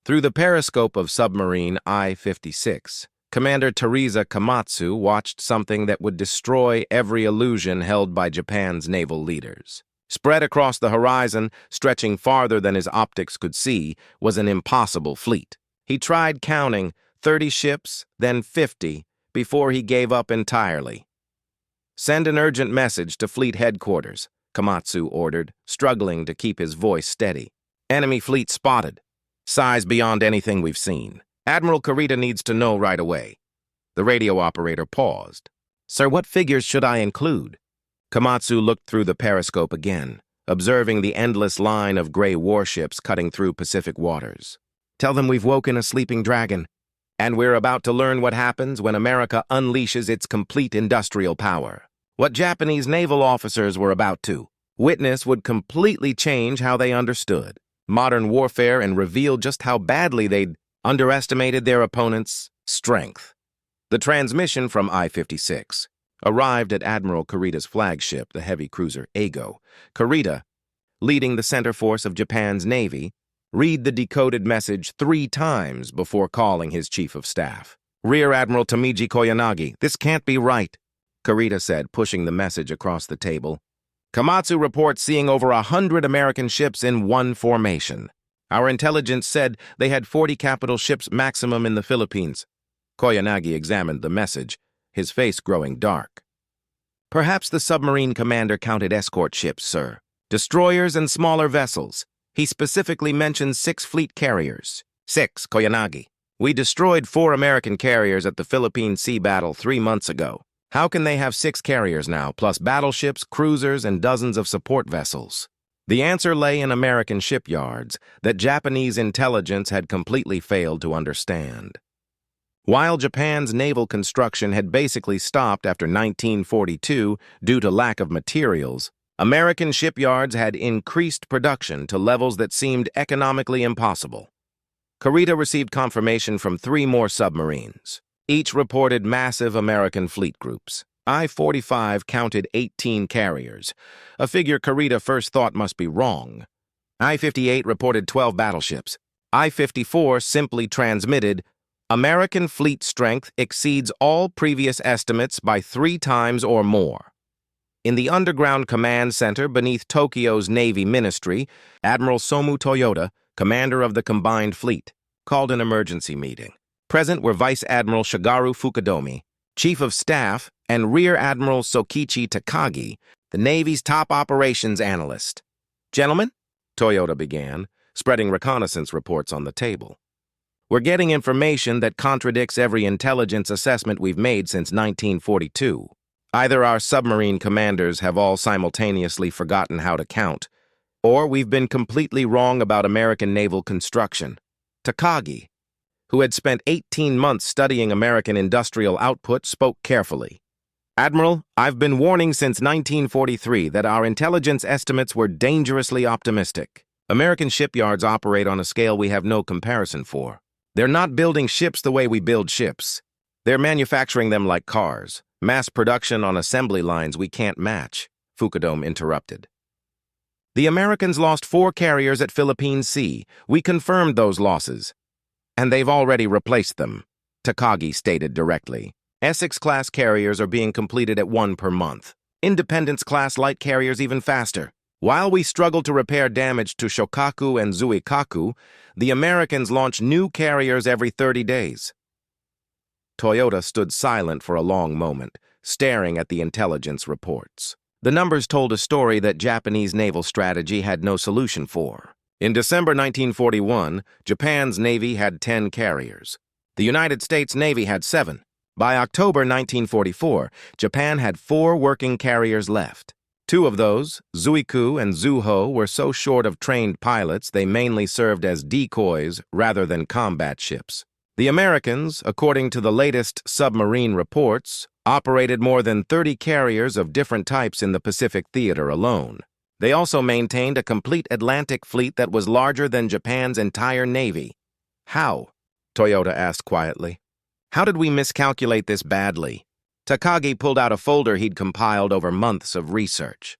Through the periscope of submarine I-56, Commander Teresa Komatsu watched something that would destroy every illusion held by Japan's naval leaders. Spread across the horizon, stretching farther than his optics could see, was an impossible fleet. He tried counting 30 ships, then 50, before he gave up entirely. "Send an urgent message to fleet headquarters," Komatsu ordered, struggling to keep his voice steady. "Enemy fleet spotted. Size beyond anything we've seen. Admiral Kurita needs to know right away." The radio operator paused. "Sir, what figures should I include?" Komatsu looked through the periscope again, observing the endless line of gray warships cutting through Pacific waters. "Tell them we've woken a sleeping dragon, and we're about to learn what happens when America unleashes its complete industrial power. What Japanese naval officers were about to witness would completely change how they understood modern warfare and reveal just how badly they'd underestimated their opponent's strength." The transmission from I-56 arrived at Admiral Kurita's flagship, the heavy cruiser Eigo. Kurita, leading the center force of Japan's Navy, read the decoded message 3 times before calling his chief of staff. "Rear Admiral Tomiji Koyanagi, this can't be right," Kurita said, pushing the message across the table. "Komatsu reports seeing over 100 American ships in one formation. Our intelligence said they had 40 capital ships maximum in the Philippines." Koyanagi examined the message, his face growing dark. "Perhaps the submarine commander counted escort ships, sir. Destroyers and smaller vessels. He specifically mentioned 6 fleet carriers." "6, Koyanagi. We destroyed 4 American carriers at the Philippine Sea battle 3 months ago. How can they have 6 carriers now, plus battleships, cruisers, and dozens of support vessels?" The answer lay in American shipyards that Japanese intelligence had completely failed to understand. While Japan's naval construction had basically stopped after 1942 due to lack of materials, American shipyards had increased production to levels that seemed economically impossible. Kurita received confirmation from 3 more submarines. Each reported massive American fleet groups. I-45 counted 18 carriers, a figure Kurita first thought must be wrong. I-58 reported 12 battleships. I-54 simply transmitted, "American fleet strength exceeds all previous estimates by 3 times or more." In the underground command center beneath Tokyo's Navy Ministry, Admiral Somu Toyota, commander of the combined fleet, called an emergency meeting. Present were Vice Admiral Shigeru Fukudomi, Chief of Staff, and Rear Admiral Sokichi Takagi, the Navy's top operations analyst. "Gentlemen," Toyota began, spreading reconnaissance reports on the table. "We're getting information that contradicts every intelligence assessment we've made since 1942. Either our submarine commanders have all simultaneously forgotten how to count, or we've been completely wrong about American naval construction." Takagi, who had spent 18 months studying American industrial output, spoke carefully. "Admiral, I've been warning since 1943 that our intelligence estimates were dangerously optimistic. American shipyards operate on a scale we have no comparison for. They're not building ships the way we build ships. They're manufacturing them like cars. Mass production on assembly lines we can't match," Fukudome interrupted. "The Americans lost 4 carriers at Philippine Sea. We confirmed those losses. And they've already replaced them," Takagi stated directly. "Essex-class carriers are being completed at 1 per month. Independence-class light carriers even faster. While we struggle to repair damage to Shokaku and Zuikaku, the Americans launch new carriers every 30 days. Toyota stood silent for a long moment, staring at the intelligence reports. The numbers told a story that Japanese naval strategy had no solution for. In December 1941, Japan's Navy had 10 carriers. The United States Navy had 7. By October 1944, Japan had 4 working carriers left. 2 of those, Zuiku and Zuho, were so short of trained pilots they mainly served as decoys rather than combat ships. The Americans, according to the latest submarine reports, operated more than 30 carriers of different types in the Pacific Theater alone. They also maintained a complete Atlantic fleet that was larger than Japan's entire navy. "How?" Toyota asked quietly. "How did we miscalculate this badly?" Takagi pulled out a folder he'd compiled over months of research.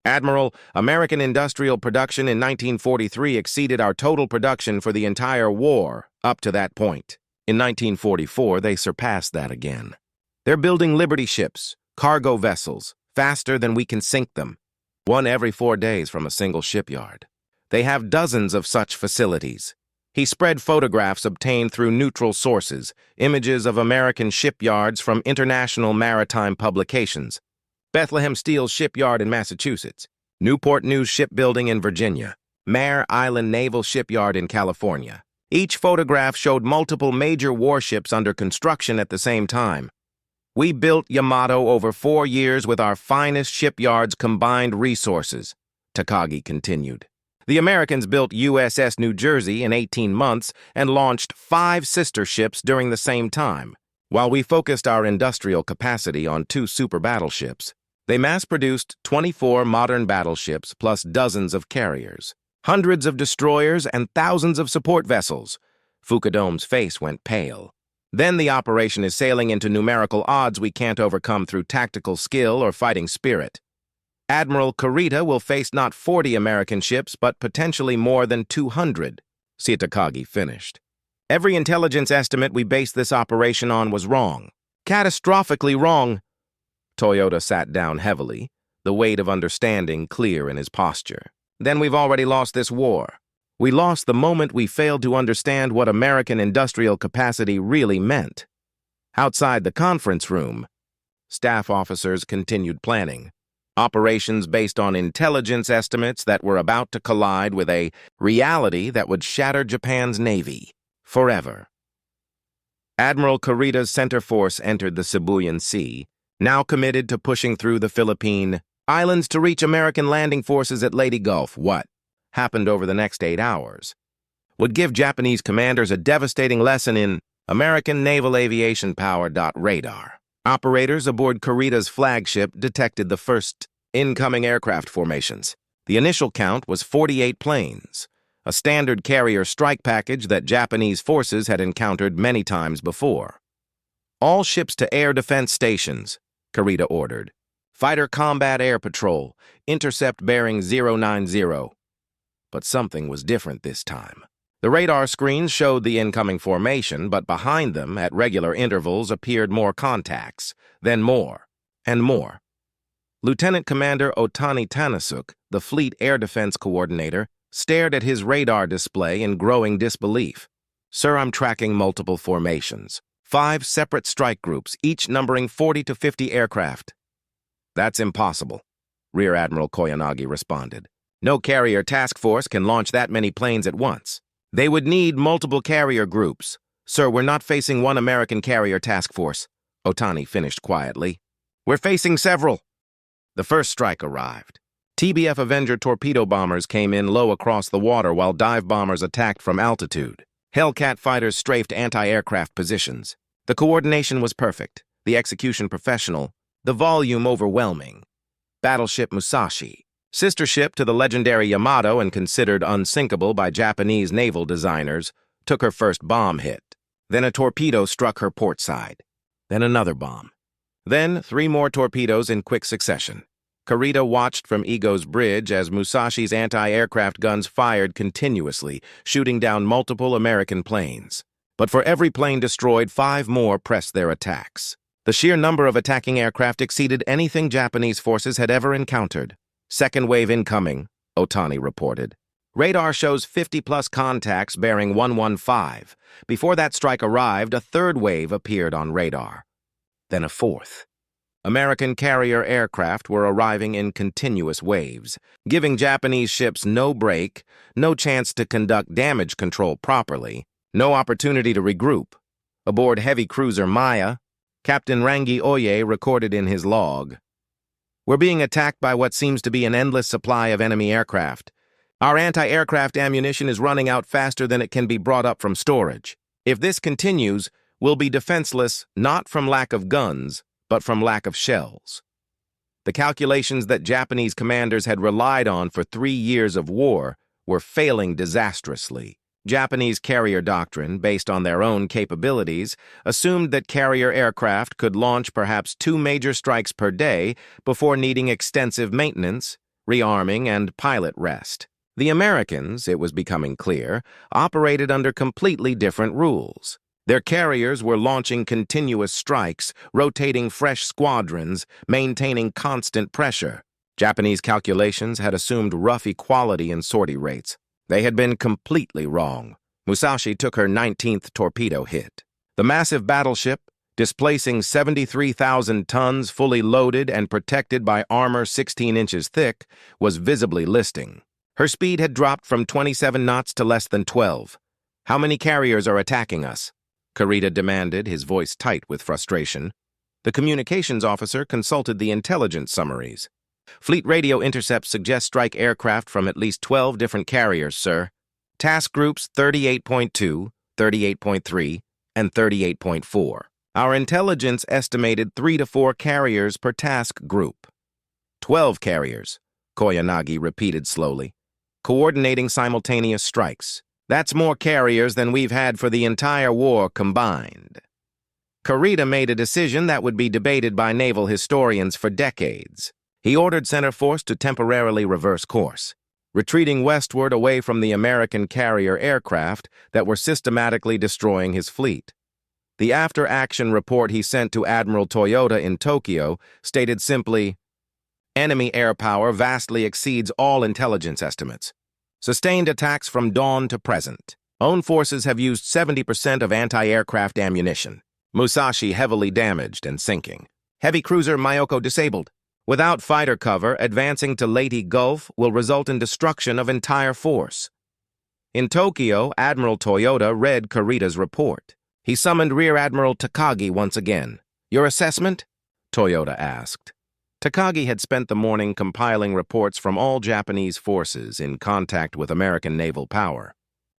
Admiral, American industrial production in 1943 exceeded our total production for the entire war up to that point. In 1944, they surpassed that again. They're building Liberty ships, cargo vessels, faster than we can sink them, one every 4 days from a single shipyard. They have dozens of such facilities. He spread photographs obtained through neutral sources, images of American shipyards from international maritime publications. Bethlehem Steel Shipyard in Massachusetts, Newport News Shipbuilding in Virginia, Mare Island Naval Shipyard in California. Each photograph showed multiple major warships under construction at the same time. We built Yamato over 4 years with our finest shipyards' combined resources, Takagi continued. The Americans built USS New Jersey in 18 months and launched 5 sister ships during the same time. While we focused our industrial capacity on 2 super battleships, they mass-produced 24 modern battleships plus dozens of carriers, hundreds of destroyers, and thousands of support vessels. Fukudome's face went pale. Then the operation is sailing into numerical odds we can't overcome through tactical skill or fighting spirit. Admiral Kurita will face not 40 American ships, but potentially more than 200, Takagi finished. Every intelligence estimate we based this operation on was wrong. Catastrophically wrong. Toyota sat down heavily, the weight of understanding clear in his posture. Then we've already lost this war. We lost the moment we failed to understand what American industrial capacity really meant. Outside the conference room, staff officers continued planning. Operations based on intelligence estimates that were about to collide with a reality that would shatter Japan's navy forever. Admiral Kurita's center force entered the Sibuyan Sea, now committed to pushing through the Philippine Islands to reach American landing forces at Leyte Gulf. What happened over the next 8 hours would give Japanese commanders a devastating lesson in American naval aviation power. Radar operators aboard Kurita's flagship detected the first incoming aircraft formations. The initial count was 48 planes, a standard carrier strike package that Japanese forces had encountered many times before. All ships to air defense stations, Kurita ordered. Fighter Combat Air Patrol, intercept bearing 090. But something was different this time. The radar screens showed the incoming formation, but behind them, at regular intervals, appeared more contacts, then more, and more. Lieutenant Commander Otani Tanasuk, the Fleet Air Defense Coordinator, stared at his radar display in growing disbelief. Sir, I'm tracking multiple formations. 5 separate strike groups, each numbering 40 to 50 aircraft. That's impossible, Rear Admiral Koyanagi responded. No carrier task force can launch that many planes at once. They would need multiple carrier groups. Sir, we're not facing one American carrier task force, Otani finished quietly. We're facing several. The first strike arrived. TBF Avenger torpedo bombers came in low across the water while dive bombers attacked from altitude. Hellcat fighters strafed anti-aircraft positions. The coordination was perfect, the execution professional, the volume overwhelming. Battleship Musashi, sister ship to the legendary Yamato and considered unsinkable by Japanese naval designers, took her first bomb hit. Then a torpedo struck her port side. Then another bomb. Then 3 more torpedoes in quick succession. Kurita watched from Ego's bridge as Musashi's anti-aircraft guns fired continuously, shooting down multiple American planes. But for every plane destroyed, 5 more pressed their attacks. The sheer number of attacking aircraft exceeded anything Japanese forces had ever encountered. Second wave incoming, Otani reported. Radar shows 50-plus contacts bearing 115. Before that strike arrived, a third wave appeared on radar. Then a fourth. American carrier aircraft were arriving in continuous waves, giving Japanese ships no break, no chance to conduct damage control properly, no opportunity to regroup. Aboard heavy cruiser Maya, Captain Rangi Oye recorded in his log, "We're being attacked by what seems to be an endless supply of enemy aircraft. Our anti-aircraft ammunition is running out faster than it can be brought up from storage. If this continues, we'll be defenseless not from lack of guns, but from lack of shells." The calculations that Japanese commanders had relied on for 3 years of war were failing disastrously. Japanese carrier doctrine, based on their own capabilities, assumed that carrier aircraft could launch perhaps 2 major strikes per day before needing extensive maintenance, rearming, and pilot rest. The Americans, it was becoming clear, operated under completely different rules. Their carriers were launching continuous strikes, rotating fresh squadrons, maintaining constant pressure. Japanese calculations had assumed rough equality in sortie rates. They had been completely wrong. Musashi took her 19th torpedo hit. The massive battleship, displacing 73,000 tons fully loaded and protected by armor 16 inches thick, was visibly listing. Her speed had dropped from 27 knots to less than 12. "How many carriers are attacking us?" Kurita demanded, his voice tight with frustration. The communications officer consulted the intelligence summaries. "Fleet radio intercepts suggest strike aircraft from at least 12 different carriers, sir. Task groups 38.2, 38.3, and 38.4. Our intelligence estimated 3 to 4 carriers per task group." 12 carriers, Koyanagi repeated slowly. "Coordinating simultaneous strikes. That's more carriers than we've had for the entire war combined." Kurita made a decision that would be debated by naval historians for decades. He ordered Center Force to temporarily reverse course, retreating westward away from the American carrier aircraft that were systematically destroying his fleet. The after-action report he sent to Admiral Toyota in Tokyo stated simply, "Enemy air power vastly exceeds all intelligence estimates. Sustained attacks from dawn to present. Own forces have used 70% of anti-aircraft ammunition. Musashi heavily damaged and sinking. Heavy cruiser Myoko disabled. Without fighter cover, advancing to Leyte Gulf will result in destruction of entire force." In Tokyo, Admiral Toyota read Kurita's report. He summoned Rear Admiral Takagi once again. "Your assessment?" Toyota asked. Takagi had spent the morning compiling reports from all Japanese forces in contact with American naval power.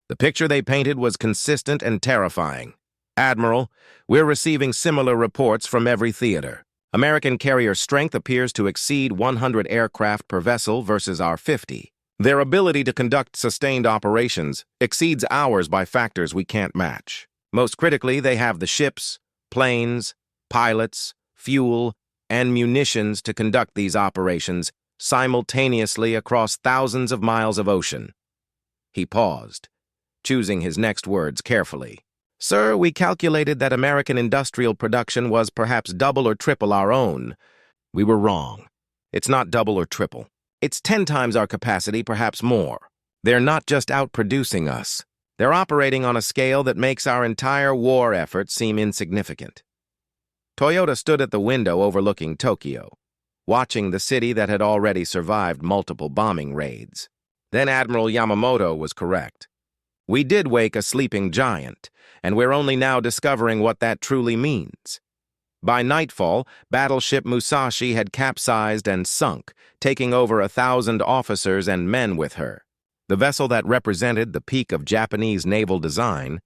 The picture they painted was consistent and terrifying. "Admiral, we're receiving similar reports from every theater. American carrier strength appears to exceed 100 aircraft per vessel versus our 50. Their ability to conduct sustained operations exceeds ours by factors we can't match. Most critically, they have the ships, planes, pilots, fuel, and munitions to conduct these operations simultaneously across thousands of miles of ocean." He paused, choosing his next words carefully. "Sir, we calculated that American industrial production was perhaps double or triple our own. We were wrong. It's not double or triple. It's 10 times our capacity, perhaps more. They're not just outproducing us. They're operating on a scale that makes our entire war effort seem insignificant." Toyota stood at the window overlooking Tokyo, watching the city that had already survived multiple bombing raids. Then Admiral Yamamoto was correct. "We did wake a sleeping giant, and we're only now discovering what that truly means." By nightfall, battleship Musashi had capsized and sunk, taking over 1,000 officers and men with her. The vessel that represented the peak of Japanese naval design,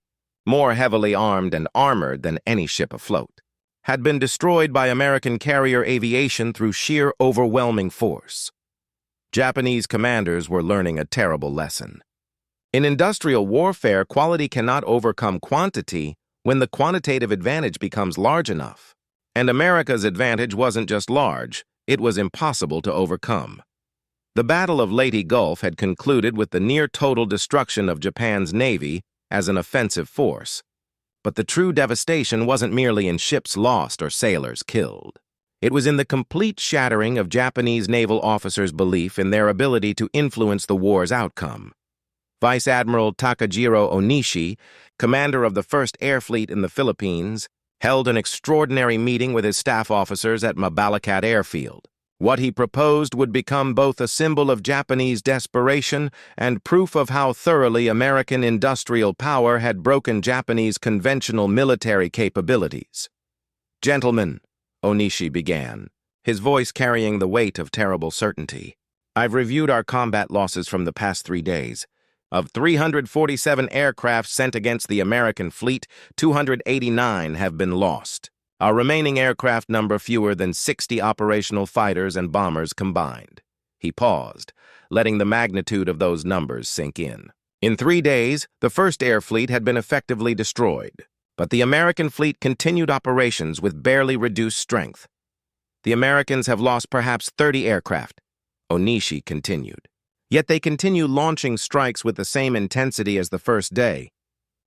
more heavily armed and armored than any ship afloat, had been destroyed by American carrier aviation through sheer overwhelming force. Japanese commanders were learning a terrible lesson. In industrial warfare, quality cannot overcome quantity when the quantitative advantage becomes large enough. And America's advantage wasn't just large, it was impossible to overcome. The Battle of Leyte Gulf had concluded with the near-total destruction of Japan's navy as an offensive force. But the true devastation wasn't merely in ships lost or sailors killed. It was in the complete shattering of Japanese naval officers' belief in their ability to influence the war's outcome. Vice Admiral Takajiro Onishi, commander of the 1st Air Fleet in the Philippines, held an extraordinary meeting with his staff officers at Mabalacat Airfield. What he proposed would become both a symbol of Japanese desperation and proof of how thoroughly American industrial power had broken Japanese conventional military capabilities. "Gentlemen," Onishi began, his voice carrying the weight of terrible certainty, "I've reviewed our combat losses from the past 3 days. Of 347 aircraft sent against the American fleet, 289 have been lost. Our remaining aircraft number fewer than 60 operational fighters and bombers combined." He paused, letting the magnitude of those numbers sink in. In 3 days, the 1st Air Fleet had been effectively destroyed, but the American fleet continued operations with barely reduced strength. The Americans have lost perhaps 30 aircraft, Onishi continued. Yet they continue launching strikes with the same intensity as the first day.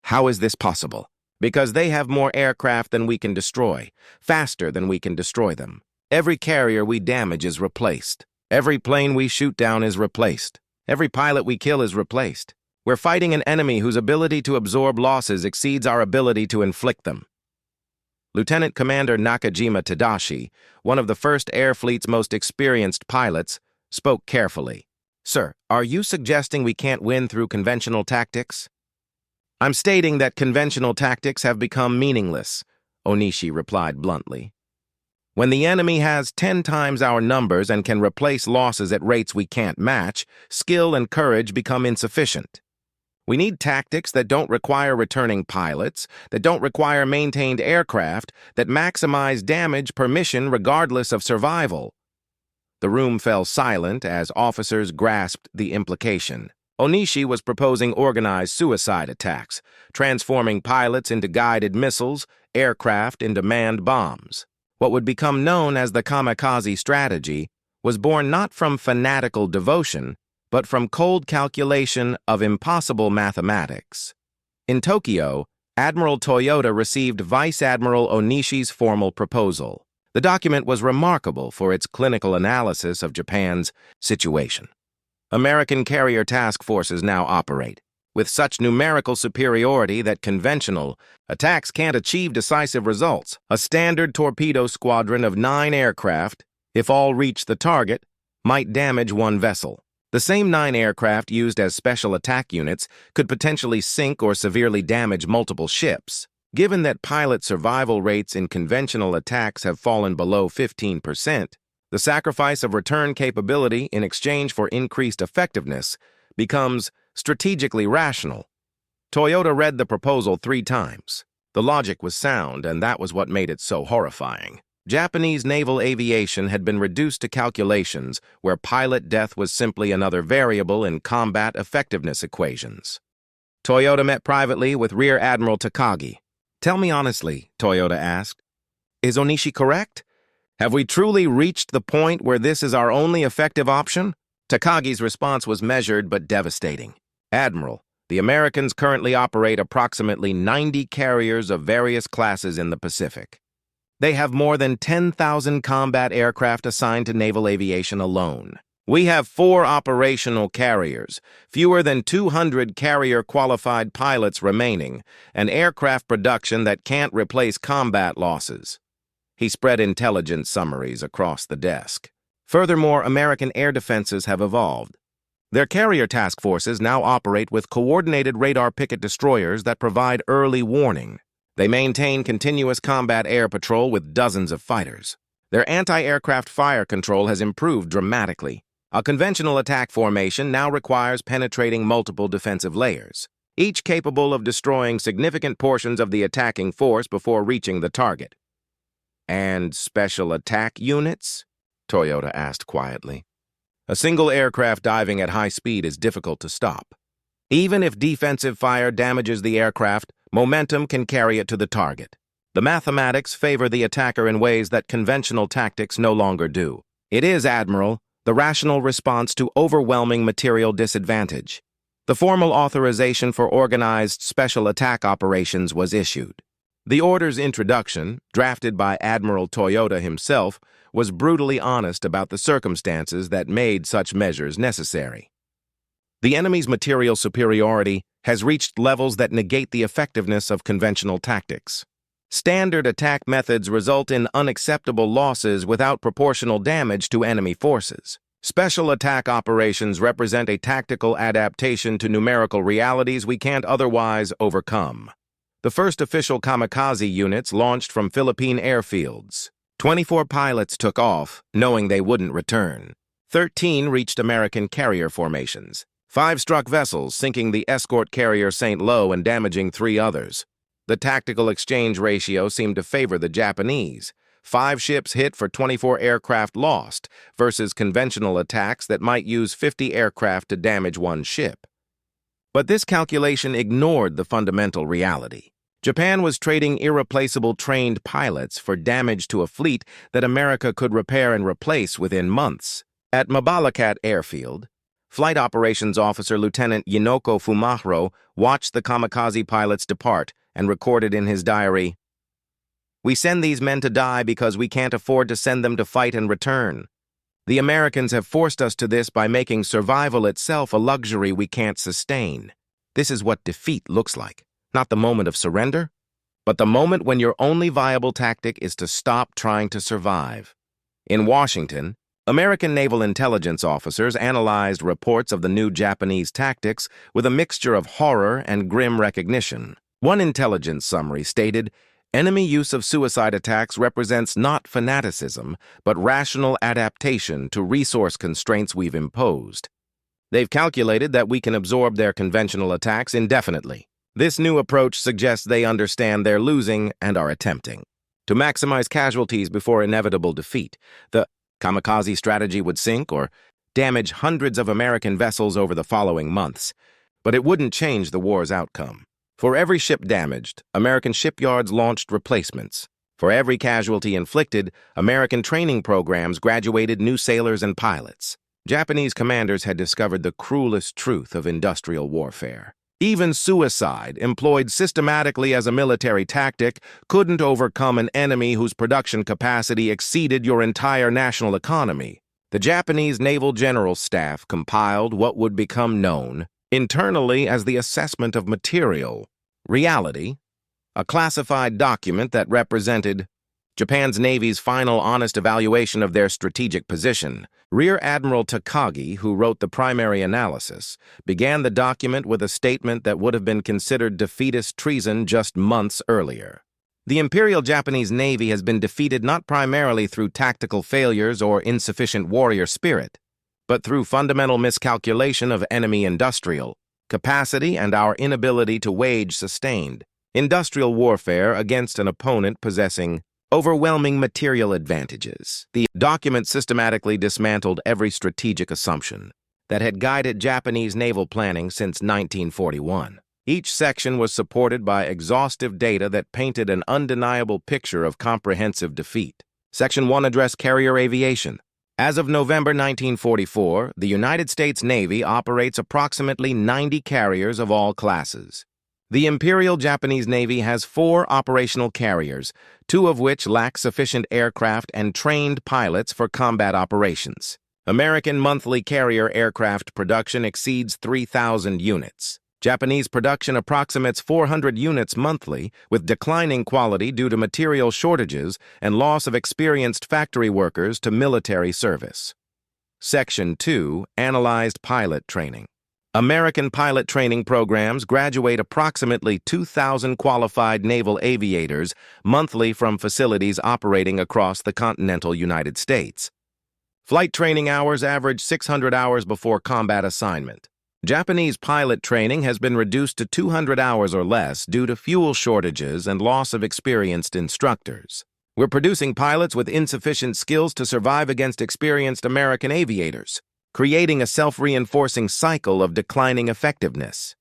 How is this possible? Because they have more aircraft than we can destroy, faster than we can destroy them. Every carrier we damage is replaced. Every plane we shoot down is replaced. Every pilot we kill is replaced. We're fighting an enemy whose ability to absorb losses exceeds our ability to inflict them. Lieutenant Commander Nakajima Tadashi, one of the First Air Fleet's most experienced pilots, spoke carefully. Sir, are you suggesting we can't win through conventional tactics? I'm stating that conventional tactics have become meaningless, Onishi replied bluntly. When the enemy has 10 times our numbers and can replace losses at rates we can't match, skill and courage become insufficient. We need tactics that don't require returning pilots, that don't require maintained aircraft, that maximize damage per mission regardless of survival. The room fell silent as officers grasped the implication. Onishi was proposing organized suicide attacks, transforming pilots into guided missiles, aircraft into manned bombs. What would become known as the kamikaze strategy was born not from fanatical devotion, but from cold calculation of impossible mathematics. In Tokyo, Admiral Toyota received Vice Admiral Onishi's formal proposal. The document was remarkable for its clinical analysis of Japan's situation. American carrier task forces now operate with such numerical superiority that conventional attacks can't achieve decisive results. A standard torpedo squadron of 9 aircraft, if all reach the target, might damage one vessel. The same 9 aircraft used as special attack units could potentially sink or severely damage multiple ships. Given that pilot survival rates in conventional attacks have fallen below 15%, the sacrifice of return capability in exchange for increased effectiveness becomes strategically rational. Toyota read the proposal 3 times. The logic was sound, and that was what made it so horrifying. Japanese naval aviation had been reduced to calculations where pilot death was simply another variable in combat effectiveness equations. Toyota met privately with Rear Admiral Takagi. Tell me honestly, Toyota asked, is Onishi correct? Have we truly reached the point where this is our only effective option? Takagi's response was measured but devastating. Admiral, the Americans currently operate approximately 90 carriers of various classes in the Pacific. They have more than 10,000 combat aircraft assigned to naval aviation alone. We have 4 operational carriers, fewer than 200 carrier-qualified pilots remaining, and aircraft production that can't replace combat losses. He spread intelligence summaries across the desk. Furthermore, American air defenses have evolved. Their carrier task forces now operate with coordinated radar picket destroyers that provide early warning. They maintain continuous combat air patrol with dozens of fighters. Their anti-aircraft fire control has improved dramatically. A conventional attack formation now requires penetrating multiple defensive layers, each capable of destroying significant portions of the attacking force before reaching the target. And special attack units? Toyota asked quietly. A single aircraft diving at high speed is difficult to stop. Even if defensive fire damages the aircraft, momentum can carry it to the target. The mathematics favor the attacker in ways that conventional tactics no longer do. It is, Admiral, the rational response to overwhelming material disadvantage. The formal authorization for organized special attack operations was issued. The order's introduction, drafted by Admiral Toyota himself, was brutally honest about the circumstances that made such measures necessary. The enemy's material superiority has reached levels that negate the effectiveness of conventional tactics. Standard attack methods result in unacceptable losses without proportional damage to enemy forces. Special attack operations represent a tactical adaptation to numerical realities we can't otherwise overcome. The first official kamikaze units launched from Philippine airfields. 24 pilots took off, knowing they wouldn't return. 13 reached American carrier formations. 5 struck vessels, sinking the escort carrier St. Lo and damaging 3 others. The tactical exchange ratio seemed to favor the Japanese. 5 ships hit for 24 aircraft lost, versus conventional attacks that might use 50 aircraft to damage 1 ship. But this calculation ignored the fundamental reality. Japan was trading irreplaceable trained pilots for damage to a fleet that America could repair and replace within months. At Mabalacat Airfield, Flight Operations Officer Lieutenant Yinoko Fumahro watched the kamikaze pilots depart and recorded in his diary, "We send these men to die because we can't afford to send them to fight and return. The Americans have forced us to this by making survival itself a luxury we can't sustain. This is what defeat looks like, not the moment of surrender, but the moment when your only viable tactic is to stop trying to survive." In Washington, American naval intelligence officers analyzed reports of the new Japanese tactics with a mixture of horror and grim recognition. One intelligence summary stated, "Enemy use of suicide attacks represents not fanaticism, but rational adaptation to resource constraints we've imposed. They've calculated that we can absorb their conventional attacks indefinitely. This new approach suggests they understand they're losing and are attempting to maximize casualties before inevitable defeat. The kamikaze strategy would sink or damage hundreds of American vessels over the following months, but it wouldn't change the war's outcome. For every ship damaged, American shipyards launched replacements. For every casualty inflicted, American training programs graduated new sailors and pilots. Japanese commanders had discovered the cruelest truth of industrial warfare. Even suicide, employed systematically as a military tactic, couldn't overcome an enemy whose production capacity exceeded your entire national economy. The Japanese Naval General Staff compiled what would become known internally as the Assessment of Material Reality, a classified document that represented Japan's Navy's final honest evaluation of their strategic position. Rear Admiral Takagi, who wrote the primary analysis, began the document with a statement that would have been considered defeatist treason just months earlier. The Imperial Japanese Navy has been defeated not primarily through tactical failures or insufficient warrior spirit, but through fundamental miscalculation of enemy industrial capacity and our inability to wage sustained industrial warfare against an opponent possessing overwhelming material advantages. The document systematically dismantled every strategic assumption that had guided Japanese naval planning since 1941. Each section was supported by exhaustive data that painted an undeniable picture of comprehensive defeat. Section 1 addressed carrier aviation. As of November 1944, the United States Navy operates approximately 90 carriers of all classes. The Imperial Japanese Navy has 4 operational carriers, 2 of which lack sufficient aircraft and trained pilots for combat operations. American monthly carrier aircraft production exceeds 3,000 units. Japanese production approximates 400 units monthly, with declining quality due to material shortages and loss of experienced factory workers to military service. Section 2 analyzed pilot training. American pilot training programs graduate approximately 2,000 qualified naval aviators monthly from facilities operating across the continental United States. Flight training hours average 600 hours before combat assignment. Japanese pilot training has been reduced to 200 hours or less due to fuel shortages and loss of experienced instructors. We're producing pilots with insufficient skills to survive against experienced American aviators, creating a self-reinforcing cycle of declining effectiveness.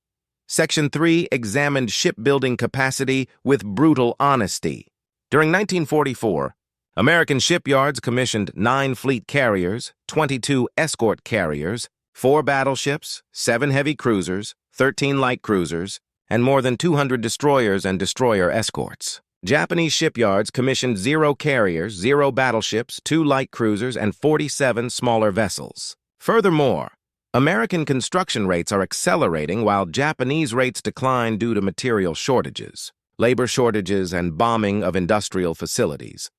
Section 3 examined shipbuilding capacity with brutal honesty. During 1944, American shipyards commissioned 9 fleet carriers, 22 escort carriers, 4 battleships, 7 heavy cruisers, 13 light cruisers, and more than 200 destroyers and destroyer escorts. Japanese shipyards commissioned 0 carriers, 0 battleships, 2 light cruisers, and 47 smaller vessels. Furthermore, American construction rates are accelerating while Japanese rates decline due to material shortages, labor shortages, and bombing of industrial facilities.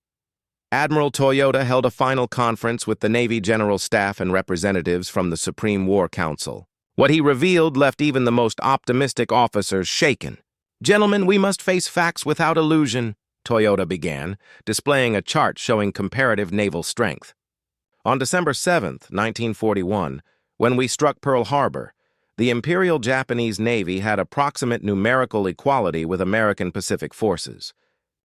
Admiral Toyota held a final conference with the Navy General Staff and representatives from the Supreme War Council. What he revealed left even the most optimistic officers shaken. "Gentlemen, we must face facts without illusion," Toyota began, displaying a chart showing comparative naval strength. On December 7, 1941, when we struck Pearl Harbor, the Imperial Japanese Navy had approximate numerical equality with American Pacific forces.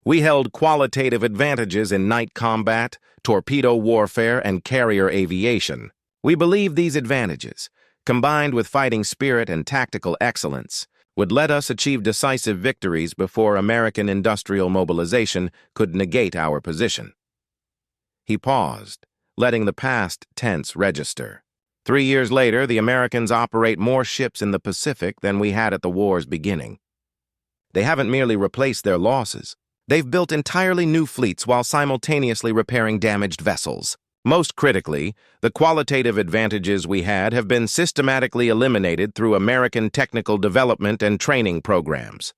We held qualitative advantages in night combat, torpedo warfare, and carrier aviation. We believe these advantages, combined with fighting spirit and tactical excellence, would let us achieve decisive victories before American industrial mobilization could negate our position. He paused, letting the past tense register. 3 years later, the Americans operate more ships in the Pacific than we had at the war's beginning. They haven't merely replaced their losses. They've built entirely new fleets while simultaneously repairing damaged vessels. Most critically, the qualitative advantages we had have been systematically eliminated through American technical development and training programs.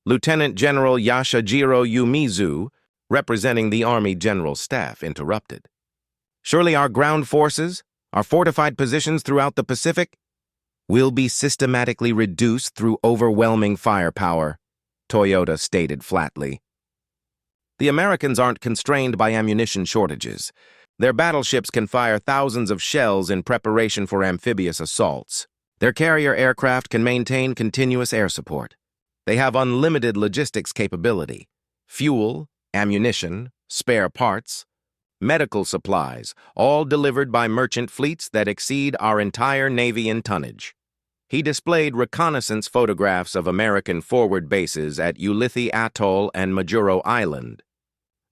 Lieutenant General Yashajiro Yumizu, representing the Army General Staff, interrupted. Surely our ground forces, our fortified positions throughout the Pacific, will be systematically reduced through overwhelming firepower, Toyota stated flatly. The Americans aren't constrained by ammunition shortages. Their battleships can fire thousands of shells in preparation for amphibious assaults. Their carrier aircraft can maintain continuous air support. They have unlimited logistics capability. Fuel, ammunition, spare parts, medical supplies, all delivered by merchant fleets that exceed our entire Navy in tonnage. He displayed reconnaissance photographs of American forward bases at Ulithi Atoll and Majuro Island.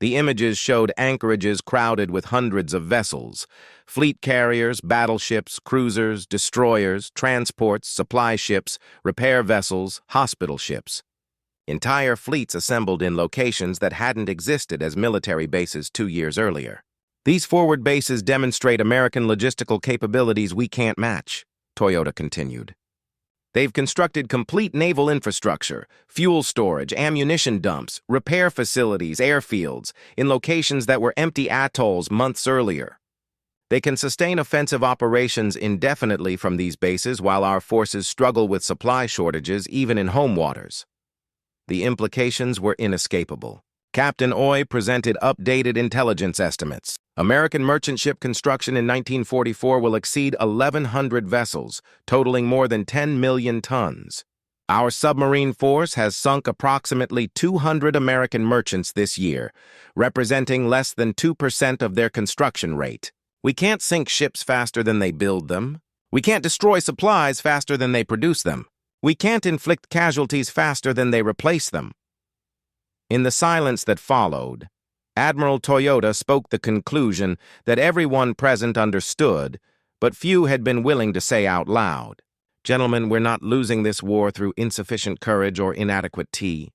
The images showed anchorages crowded with hundreds of vessels, fleet carriers, battleships, cruisers, destroyers, transports, supply ships, repair vessels, hospital ships. Entire fleets assembled in locations that hadn't existed as military bases 2 years earlier. These forward bases demonstrate American logistical capabilities we can't match, Toyota continued. They've constructed complete naval infrastructure, fuel storage, ammunition dumps, repair facilities, airfields, in locations that were empty atolls months earlier. They can sustain offensive operations indefinitely from these bases while our forces struggle with supply shortages even in home waters. The implications were inescapable. Captain Oy presented updated intelligence estimates. American merchant ship construction in 1944 will exceed 1,100 vessels, totaling more than 10 million tons. Our submarine force has sunk approximately 200 American merchants this year, representing less than 2% of their construction rate. We can't sink ships faster than they build them. We can't destroy supplies faster than they produce them. We can't inflict casualties faster than they replace them. In the silence that followed, Admiral Toyota spoke the conclusion that everyone present understood, but few had been willing to say out loud. Gentlemen, we're not losing this war through insufficient courage or inadequate tea.